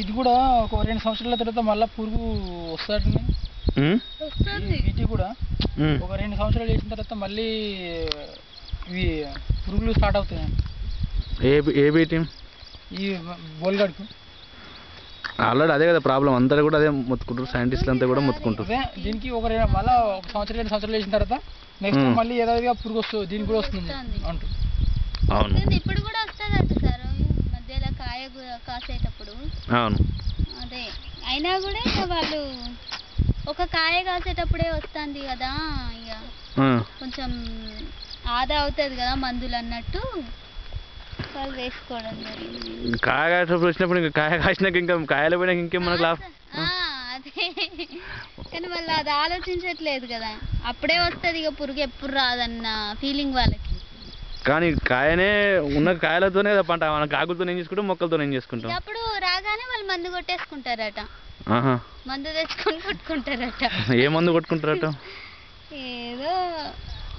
ఇది కూడా ఒక 2 సంవత్సరాల తర్వాత మళ్ళీ పురుగు వస్తుంది. వీటి కూడా ఒక 2 సంవత్సరాలు చేసిన తర్వాత మళ్ళీ ఇవి పురుగులు స్టార్ట్ అవుతున్నాయి. ఏ బీటీ ఈ బోల్గడ్కు ఆల్రెడీ అదే కదా ప్రాబ్లం, అందరూ కూడా అదే మొత్తుకుంటారు, సైంటిస్టులు అంతా కూడా మొత్తుకుంటారు. దీనికి మళ్ళీ ఒక సంవత్సరం 2 సంవత్సరాలు చేసిన తర్వాత నెక్స్ట్ మళ్ళీ ఏదైనా పురుగు వస్తుంది, దీనికి కూడా వస్తుంది అంటూ. అవును, ఇప్పుడు కూడా వస్తుంది సార్ మధ్యలో కాయ కాసేటప్పుడు. అవును, అదే అయినా కూడా ఇక వాళ్ళు ఒక కాయ కాసేటప్పుడే వస్తుంది కదా, ఇక కొంచెం ఆదా అవుతుంది కదా మందులు అన్నట్టు వాళ్ళు వేసుకోవడం జరిగింది. కాయ కాసేటప్పుడు వచ్చినప్పుడు ఇంకా కాయ కాసినాక ఇంకా కాయలు పోయినాక ఇంకేం మనకు లాభం. అదే కానీ వాళ్ళు అది ఆలోచించట్లేదు కదా, అప్పుడే వస్తుంది ఇక పురుగు ఎప్పుడు రాదన్న ఫీలింగ్ వాళ్ళకి. కానీ కాయనే ఉన్న కాయలతోనే పంట, మన కాకులతో ఏం చేసుకుంటాం, మొక్కలతో ఏం చేసుకుంటాం. అప్పుడు రాగానే వాళ్ళు మందు కొట్టేసుకుంటారట, మందు తెచ్చుకొని కొట్టుకుంటారట. ఏ మందు కొట్టుకుంటారట? ఏదో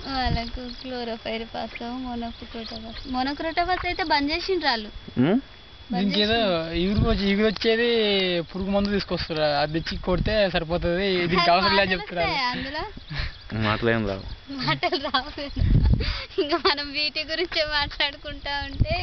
వాళ్ళకు క్లోరోఫైరిఫాస్, మోనోక్రోటోఫాస్ అయితే బంద్ చేసిండ్రు వాళ్ళు. దీనికి ఏదో ఇగురు వచ్చేది పురుగు మందు తీసుకొస్తారు, అది తెచ్చి కొడితే సరిపోతుంది, దీనికి అవసరం లేదు చెప్తారు. అందులో మాటలేం రావు, మాటలు రావు. ఇంకా మనం వీటి గురించే మాట్లాడుకుంటా ఉంటే